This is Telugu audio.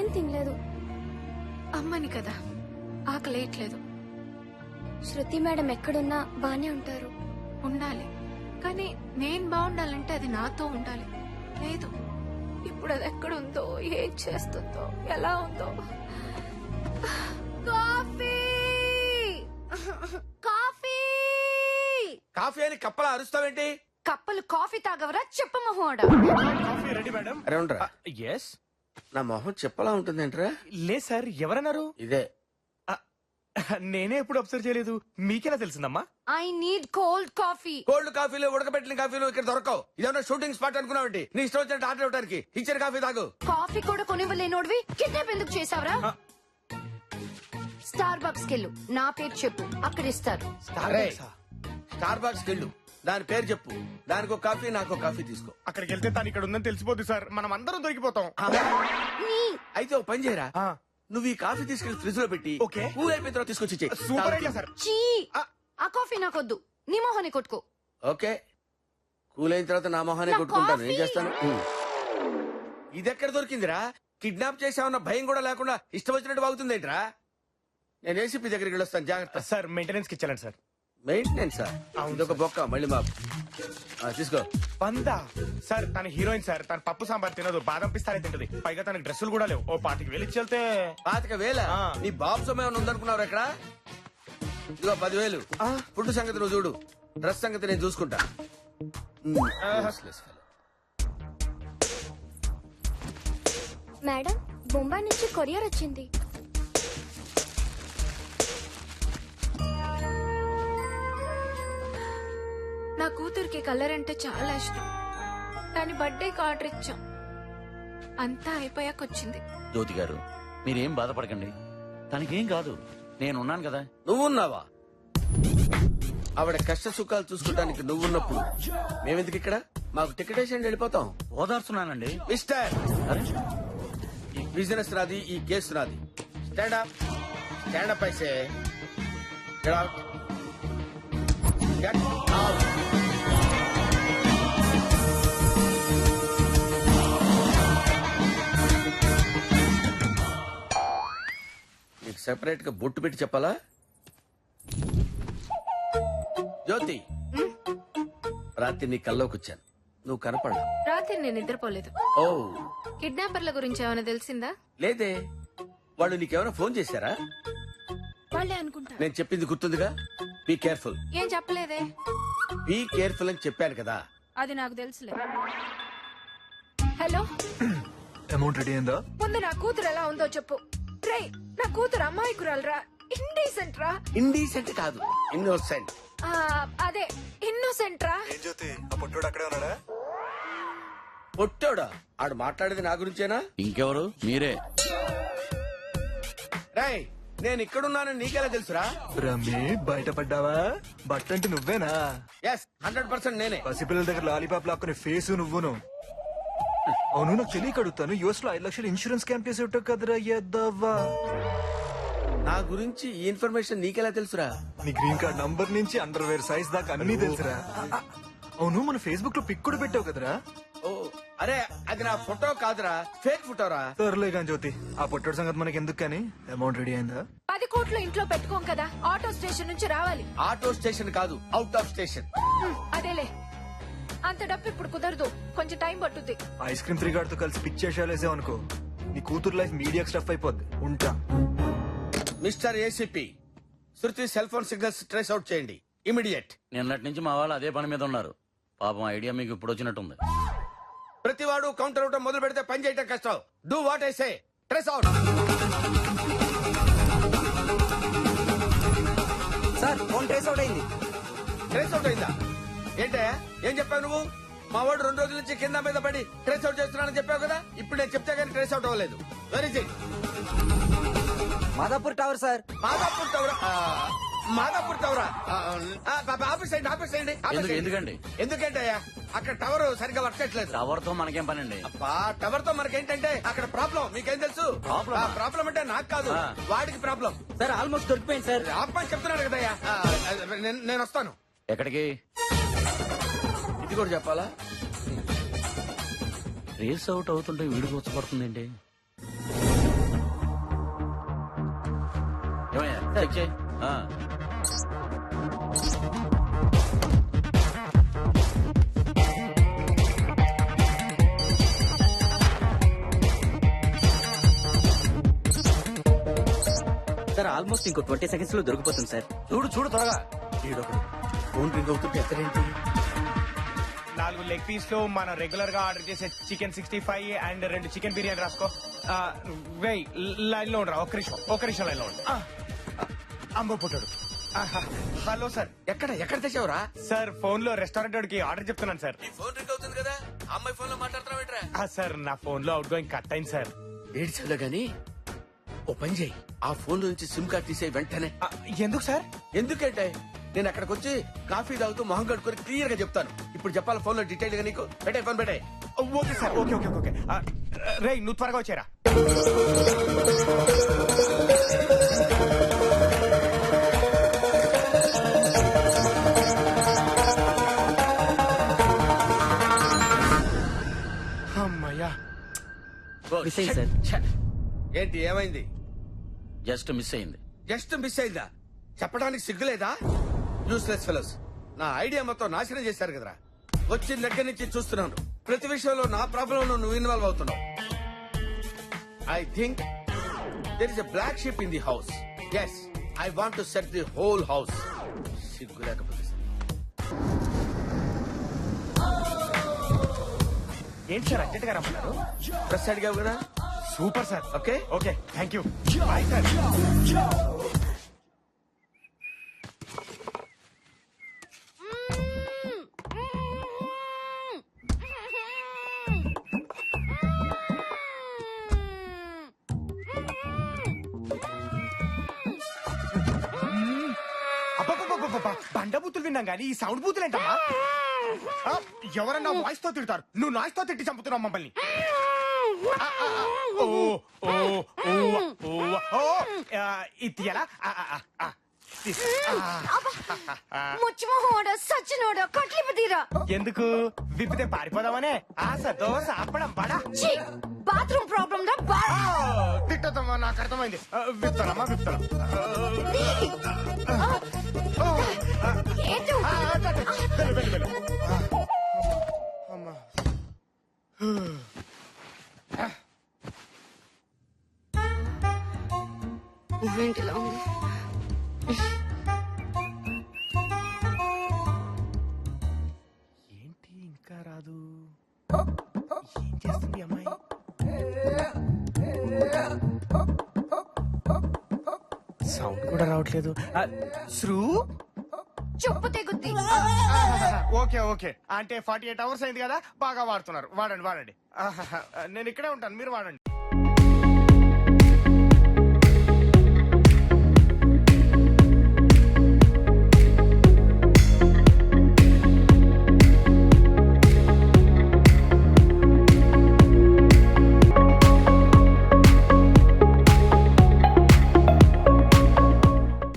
ఏం తినలేదు. అమ్మని కదా, ఆకలేయట్లేదు. శృతి మేడం ఎక్కడున్నా బానే ఉంటారు. ఉండాలి, కానీ నేను బాగుండాలంటే అది నాతో ఉండాలి. లేదు, ఇప్పుడు అది ఎక్కడుందో, ఏం చేస్తుందో, ఎలా ఉందో. కాఫీ కాఫీ కాఫీ అని కప్పలా అరుస్తావేంటి? కప్పలు కాఫీ తాగవరా చెప్పు మొహోడా. Coffee ready madam. అరే ఉండరా, ఎస్. నా మొహం చెప్పలా ఉంటుందేంట్రా? లేదు సార్, ఎవరన్నారు? ఇదే. నేనే ఎప్పుడు అబ్జర్వ్ చేయలేదు, మీకెలా తెలిసిందమ్మా? I need cold coffee. Cold కాఫీలు, ఉడకబెట్టిన కాఫీలు ఇక్కడ దొరకవు. ఇదేమన్నా షూటింగ్ స్పాట్ అనుకున్నావంటి? నీ ఇష్టం వచ్చినట్టు ఆర్డర్ ఇవ్వడానికి ఇచ్చిన కాఫీ తాగు. కాఫీ కూడా కొనివ్వలేనోడివి కిడ్నాప్ ఎందుకు చేసావరా? స్టార్ బక్స్ కెళ్ళు, నా పేరు చెప్పు, అక్కడ ఇస్తారు. స్టార్ బాక్స్ వెళ్ళు, దాని పేరు చెప్పు, దానికి ఒక కాఫీ, నాకు ఒక కాఫీ తీసుకో. అక్కడికి వెళ్తే తను ఇక్కడ ఉందని తెలిసిపోద్ది సార్, మనం అందరం దొరికిపోతాం. అయితే ఓ పని చేయరా, నువ్వు ఈ కాఫీ తీసుకెళ్లి ఫ్రిడ్జ్ లో పెట్టి ఓకే. కూల్ అయిపోయిన తర్వాత తీసుకొచ్చి ఇచ్చేయ్. Super idea sir. చీ, ఆ కాఫీ నాకొద్దు, నీ మొహాన్ని కొట్టుకో. ఓకే, కూల్ అయిన తర్వాత నా మొహాన్ని నా కొట్టుకుంటాను. ఏం కాఫీ. చేస్తాను? ఇది ఎక్కడ దొరికిందిరా? కిడ్నాప్ చేసామన్న భయం కూడా లేకుండా ఇష్టం వచ్చినట్టు వాగుతుందేంట్రా? నేను ఏసీపీ దగ్గరికి వెళ్ళొస్తాను, జాగ్రత్త. సార్ మెయింటెనెన్స్ కి ఇచ్చాలండి సార్. మెయింటెనెన్స్ ఇదొక బొక్క, మళ్ళీ మాకు తీసుకో. వందా సార్, తన హీరోయిన్ సార్, తన పప్పు సాంబార్ తినదు, బాదం పిస్తానే తింటది, పైగా తనకి డ్రెస్సులు కూడా లేవు. ఓ 25,000 ఇచ్చి వెళ్తే. 25,000? నీ బాబు సమయం ఉందనుకున్నావు ఎక్కడ? ఇదిగో 10,000. ఫుడ్ సంగతి నువ్వు చూడు, డ్రెస్ సంగతి నేను చూసుకుంటా. మేడం, బొంబాయి నుంచి కొరియర్ వచ్చింది. నా కూతురికి కలర్ అంటే చాలా ఇష్టం. దాని బర్త్డేకి ఆర్డర్ ఇచ్చాం, అంతా అయిపోయాక వచ్చింది. జ్యోతి గారు, మీరేం బాధపడకండి, తనకేం కాదు, నేనున్నాను కదా. నువ్వున్నావా? ఆవిడ కష్ట సుఖాలు చూసుకోవడానికి నువ్వున్నప్పుడు మేమెందుకు ఇక్కడ? మాకు టికెట్ వేసి వెళ్ళిపోతాం. ఓదార్చున్నానండి. మిస్టర్, అరే, ఈ బిజినెస్ నాది, ఈ కేసు నాది. స్టాండ్ అప్, స్టాండ్ అప్ అయితే. Get out. Get out. నీకు సెపరేట్ గా బొట్టు పెట్టి చెప్పాలా? జ్యోతి, రాత్రి నీ కల్లోకి వచ్చాను, నువ్వు కనపడా. రాత్రి నేను నిద్రపోలేదు. ఓ, కిడ్నాపర్ల గురించి ఏమైనా తెలిసిందా? లేదే. వాళ్ళు నీకేమైనా ఫోన్ చేశారా? వాళ్ళే అనుకుంటా. నేను చెప్పింది గుర్తుందిగా? Be careful. ఏం చెప్పలేదే. బీ కేర్ఫుల్ అని చెప్పాను కదా. అది నాకు తెలుసులే. హలో, అమౌంట్ రెడీ అయిందా? ముందు నా కూతురు ఎలా ఉందో చెప్పు. రే, నా కూతురు అమ్మాయికురాలరా, ఇండీసెంట్ రా. ఇండీసెంట్ కాదు, ఇన్నోసెంట్. అదే ఇన్నోసెంట్ రా. ఏం జ్యోతి, ఆ పొట్టోడు అక్కడే ఉన్నాడా? పొట్టోడా? ఆడు మాట్లాడేది నా గురించేనా? ఇంకెవరు? మీరే. రాయ్, నేను ఇక్కడున్నానని నీకెలా తెలుసురా? రమ్మి, బయటపడ్డావా? బట్ట అంటే నువ్వేనా? ఎస్, 100% నేనే. పసిపిల్లల దగ్గర లాలీపాప్ లాక్కునే ఫేసు నువ్వును. అవును, నాకు తెలియక అడుగుతాను, యుఎస్ లో 5 లక్షలు ఇన్సూరెన్స్ క్యాంప్ చేసి ఉంటావు కదరా ఎద్దవ్వా. నా గురించి ఈ ఇన్ఫర్మేషన్ నీకెలా తెలుసురా? నీ గ్రీన్ కార్డ్ నంబర్ నుంచి అండర్వేర్ సైజ్ దాకా అన్ని తెలుసురా. అవును, మన ఫేస్బుక్ లో పిక్ కూడా పెట్టావు కదరా? ఓ, అరే అది నా ఫోటో కాదురా, ఫేక్ ఫోటోరా. సర్లే కానీ జ్యోతి, ఆ పొట్టోడు సంగతి మనకి ఎందుకు, కానీ అమౌంట్ రెడీ అయిందా? 10 కోట్లు ఇంట్లో పెట్టుకోం కదా, ఆటో స్టేషన్ నుంచి రావాలి. ఆటో స్టేషన్ కాదు, అవుట్ ఆఫ్ స్టేషన్. అదేలే, అంత డబ్బు ఇప్పుడు కుదరదు, కొంచెం టైం పట్టుద్ది. ఐస్ క్రీమ్ త్రిగాడ్ తో కలిసి పిక్ చేసేసావు అనుకో, నీ కూతురు లైఫ్ మీడియా స్టఫ్ అయిపోద్ది. ఉంటా. Mister ACP, Shruti cell phone signals trace out చేయండి, ఇమిడియట్. నిన్నటి నుంచి మా వాళ్ళు అదే పని మీద ఉన్నారు. పాపం ఐడియా మీకు ఇప్పుడు వచ్చినట్టుంది. ప్రతివాడు కౌంటర్ అవటం మొదలు పెడితే పని చేయటం కష్టం. Do what I say, trace out. Sir, phone trace out అయింది. ట్రేస్ అవుట్ అయిందా? ఏంటే, ఏం చెప్పావు నువ్వు? మా వాడు 2 రోజుల నుంచి కింద మీద పడి ట్రేస్ అవుట్ చేస్తున్నానని చెప్పావు కదా. ఇప్పుడు నేను చెప్తే కానీ ట్రేస్ అవుట్ అవ్వలేదు. వెరీ జిట్. Madhapur tower sir. మాదాపూర్ టవరా? మాదాపూర్ టవరా? ఆఫీస్ అయ్యండి, ఆఫీస్ అయ్యండి. ఎందుకండి? ఎందుకంటే అక్కడ టవర్ సరిగ్గా వర్క్ చేయట్లేదు. టవర్ తో మనకేం పని అండి? టవర్ తో మనకేంటంటే అక్కడ ప్రాబ్లం. మీకేం తెలుసు? ప్రాబ్లం అంటే నాకు కాదు, వాడికి ప్రాబ్లం. సార్, ఆల్మోస్ట్ దొరికిపోయింది సార్. ఆపమని చెప్తున్నాడు కదయ్యా. నేను వస్తాను. ఎక్కడికి? ఇది కూడా చెప్పాలా? రేస్ అవుట్ అవుతుంటే వీడికి వచ్చపడుతుందేంటి? చెక్ చేయి. ఆ. సార్ ఆల్మోస్ట్ ఇంకో 20 seconds లో దొరికిపోతుంది సార్. చూడు చూడు త్వరగా. ఈడొకడు ఫోన్ రింగ్ అవుతుంటే ఎత్తడేంటి? 4 లెగ్ పీస్ లో మనం రెగ్యులర్ గా ఆర్డర్ చేసే చికెన్ 65 అండ్ 2 చికెన్ బిర్యానీ రాసుకో. వెయ్ లైన్ లో ఉండరా, ఒక్క నిమిషం లైన్ లో ఉండు. అమ్మ పుట్టాడు. Hello sir. ఎక్కడ తెచ్చావురా? సార్ ఫోన్ లో రెస్టారెంట్ వాడికి ఆర్డర్ చెప్తున్నాను సార్. నీ ఫోన్ రింగ్ అవుతుంది కదా, అమ్మాయి ఫోన్ లో మాట్లాడుతున్నావేంట్రా? సార్ నా ఫోన్ లో అవుట్ గోయింగ్ కట్ అయింది సార్. ఏడ్చాలో గాని ఓ పని చేయి, ఆ ఫోన్ లో నుంచి సిమ్ కార్డ్ తీసే వెంటనే. ఎందుకు సార్? ఎందుకంటే నేను అక్కడికి వచ్చి కాఫీ తాగుతూ మొహం కడుకొని క్లియర్ గా చెప్తాను. ఇప్పుడు చెప్పాలి ఫోన్ లో డీటెయిల్ గా నీకు. పెట్టే ఫోన్ పెట్టే. Okay sir, okay okay okay. రేయ్ నువ్వు త్వరగా వచ్చేరా. అమ్మయ్యా. మిస్ అయింది సార్. ఛ! ఏంటి ఏమైంది? జస్ట్ మిస్ అయింది. జస్ట్ మిస్ అయిందా? చెప్పడానికి సిగ్గులేదా? యూస్లెస్ ఫెలోస్, నా ఐడియా మొత్తం నాశనం చేశారు కదరా. వచ్చిన దగ్గర నుంచి చూస్తున్నాను, ప్రతి విషయంలో నా ప్రాబ్లం నువ్వు ఇన్వాల్వ్ అవుతున్నావు. I think there is a black ship in the house. Yes, I want to set the whole house. సిగ్గు లేకపోతే సరే. ఏంటి సార్ అర్జెంట్ గా రమ్మన్నారు? ప్రెస్ అడిగావు కదా. Super sir. Okay okay thank you. Bye sir. అబ్బబ్బబ్బబ్బబ్బ, బండ బూతులు విన్నాం కానీ ఈ సౌండ్ బూతులు ఏంటమ్మా? ఎవరన్నా వాయిస్ తో తిడతారు, నువ్వు నాయిస్ తో తిట్టి చంపుతున్నావు మమ్మల్ని. ఓ ఓ ఓ ఓ ఇది ఎలా? ముచ్చిమోహోడ సచ్చినోడ కట్లిపు తీరా. ఎందుకు విప్పితే పారిపోదామనే ఆశ, దోశ, అప్పడం, బడా. బాత్రూమ్ ప్రాబ్లం రా. తిట్టదమ్మా, నాకు అర్థమైంది. విప్తానమ్మా, విప్తాను. ఏంటి అమ్మా. ఏంటిలా ఉంది? ఏంటి ఇంకా రాదు? ఏం చేస్తుంది అమ్మాయి? సౌండ్ కూడా రావట్లేదు. శ్రూ. చెప్పు తెగుద్ది. ఓకే ఓకే, అంటే 48 hours అయింది కదా, బాగా వాడుతున్నారు. వాడండి వాడండి. నేను ఇక్కడే ఉంటాను, మీరు వాడండి.